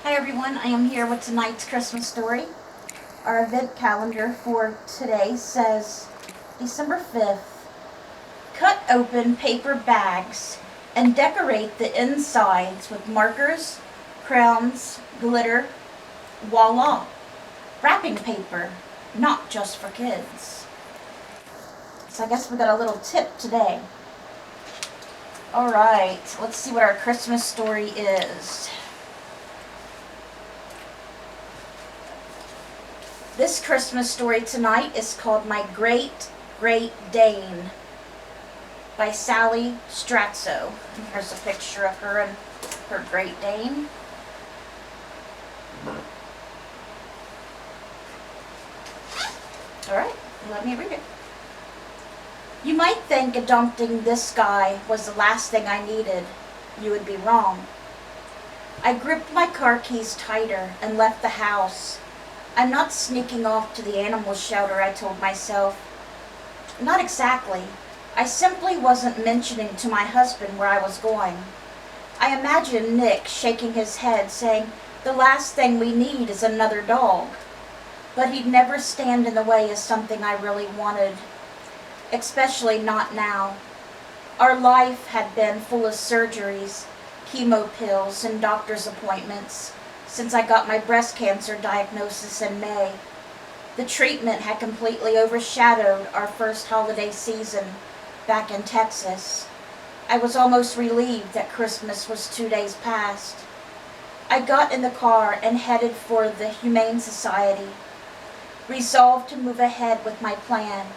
Hi everyone, I am here with tonight's Christmas story. Our event calendar for today says December 5th. Cut open paper bags and decorate the insides with markers, crowns, glitter. Voila! Wrapping paper, not just for kids. So I guess we got a little tip today. Alright, let's see what our Christmas story is. This Christmas story tonight is called My Great Great Dane by Sally Stratzo. And here's a picture of her and her Great Dane. Alright, let me read it. You might think adopting this guy was the last thing I needed. You would be wrong. I gripped my car keys tighter and left the house. I'm not sneaking off to the animal shelter, I told myself. Not exactly. I simply wasn't mentioning to my husband where I was going. I imagined Nick shaking his head, saying, the last thing we need is another dog. But he'd never stand in the way of something I really wanted. Especially not now. Our life had been full of surgeries, chemo pills, and doctor's appointments since I got my breast cancer diagnosis in May. The treatment had completely overshadowed our first holiday season back in Texas. I was almost relieved that Christmas was 2 days past. I got in the car and headed for the Humane Society, resolved to move ahead with my plan.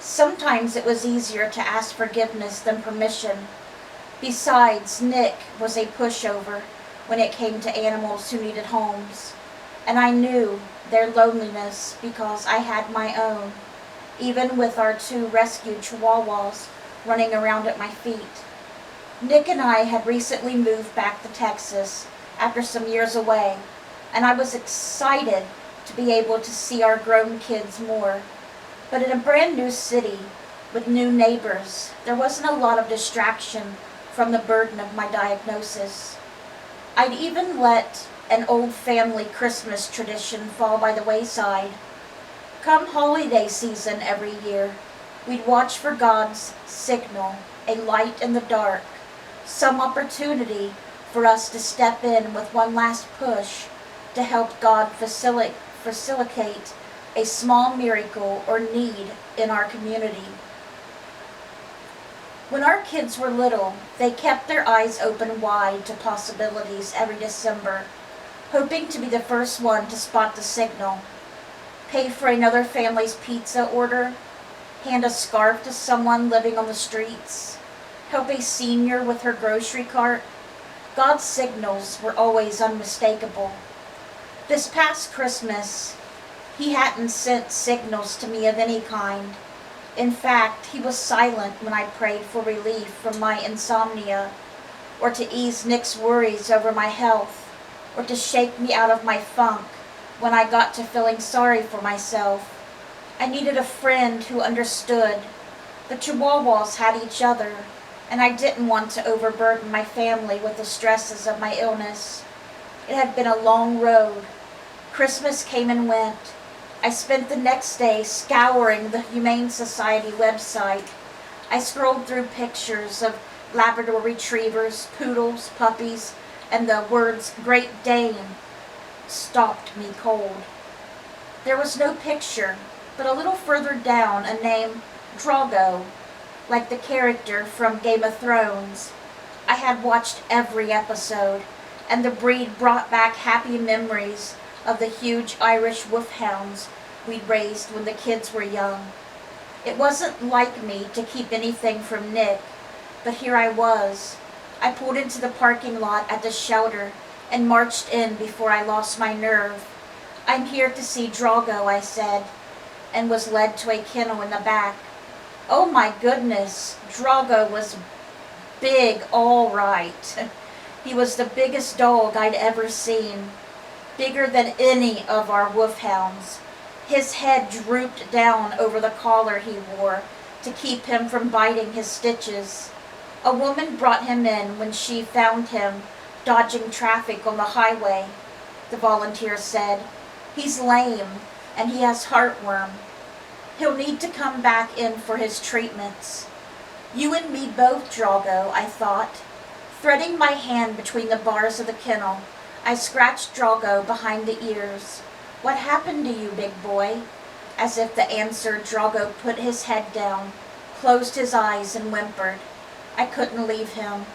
Sometimes it was easier to ask forgiveness than permission. Besides, Nick was a pushover when it came to animals who needed homes, and I knew their loneliness because I had my own, even with our 2 rescued chihuahuas running around at my feet. Nick and I had recently moved back to Texas after some years away, and I was excited to be able to see our grown kids more. But in a brand new city with new neighbors, there wasn't a lot of distraction from the burden of my diagnosis. I'd even let an old family Christmas tradition fall by the wayside. Come holiday season every year, we'd watch for God's signal, a light in the dark, some opportunity for us to step in with one last push to help God facilitate a small miracle or need in our community. When our kids were little, they kept their eyes open wide to possibilities every December, hoping to be the first one to spot the signal, pay for another family's pizza order, hand a scarf to someone living on the streets, help a senior with her grocery cart. God's signals were always unmistakable. This past Christmas, he hadn't sent signals to me of any kind. In fact, he was silent when I prayed for relief from my insomnia, or to ease Nick's worries over my health, or to shake me out of my funk when I got to feeling sorry for myself. I needed a friend who understood. The Chihuahuas had each other, and I didn't want to overburden my family with the stresses of my illness. It had been a long road. Christmas came and went. I spent the next day scouring the Humane Society website. I scrolled through pictures of Labrador retrievers, poodles, puppies, and the words Great Dane stopped me cold. There was no picture, but a little further down a name, Drago, like the character from Game of Thrones. I had watched every episode, and the breed brought back happy memories of the huge Irish wolfhounds we'd raised when the kids were young. It wasn't like me to keep anything from Nick, but here I was. I pulled into the parking lot at the shelter and marched in before I lost my nerve. I'm here to see Drago, I said, and was led to a kennel in the back. Oh my goodness, Drago was big, all right. He was the biggest dog I'd ever seen, bigger than any of our wolfhounds. His head drooped down over the collar he wore to keep him from biting his stitches. A woman brought him in when she found him dodging traffic on the highway. the volunteer said. He's lame and he has heartworm. He'll need to come back in for his treatments. You and me both, Drago, I thought. Threading my hand between the bars of the kennel, I scratched Drago behind the ears. What happened to you, big boy? As if to answer, Drago put his head down, closed his eyes, and whimpered. I couldn't leave him.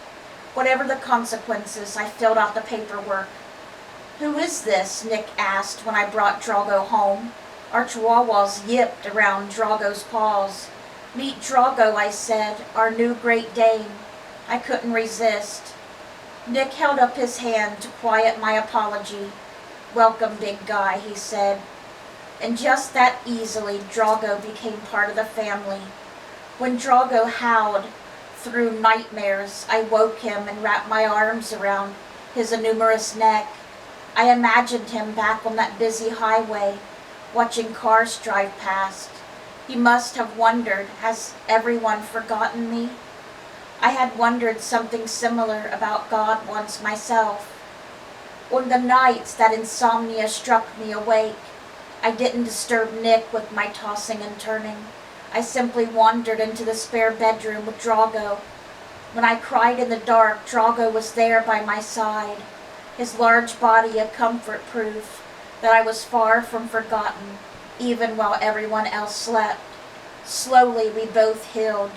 Whatever the consequences, I filled out the paperwork. Who is this? Nick asked when I brought Drago home. Our chihuahuas yipped around Drago's paws. Meet Drago, I said, our new Great Dane. I couldn't resist. Nick held up his hand to quiet my apology. Welcome, big guy, he said. And just that easily, Drago became part of the family. When Drago howled through nightmares, I woke him and wrapped my arms around his enormous neck. I imagined him back on that busy highway, watching cars drive past. He must have wondered, has everyone forgotten me? I had wondered something similar about God once myself. On the nights that insomnia struck me awake, I didn't disturb Nick with my tossing and turning. I simply wandered into the spare bedroom with Drago. When I cried in the dark, Drago was there by my side, his large body a comfort proof that I was far from forgotten, even while everyone else slept. Slowly we both healed.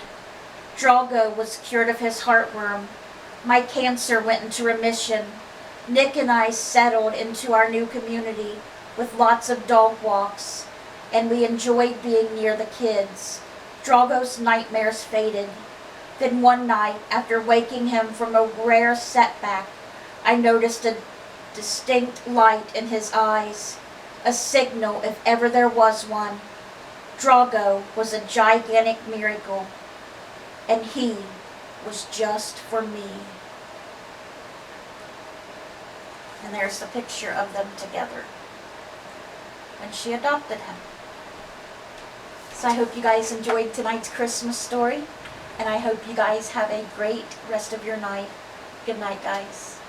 Drago was cured of his heartworm. My cancer went into remission. Nick and I settled into our new community with lots of dog walks, and we enjoyed being near the kids. Drago's nightmares faded. Then one night, after waking him from a rare setback, I noticed a distinct light in his eyes, a signal if ever there was one. Drago was a gigantic miracle, and he was just for me. And there's the picture of them together when she adopted him. So I hope you guys enjoyed tonight's Christmas story, and I hope you guys have a great rest of your night. Good night, guys.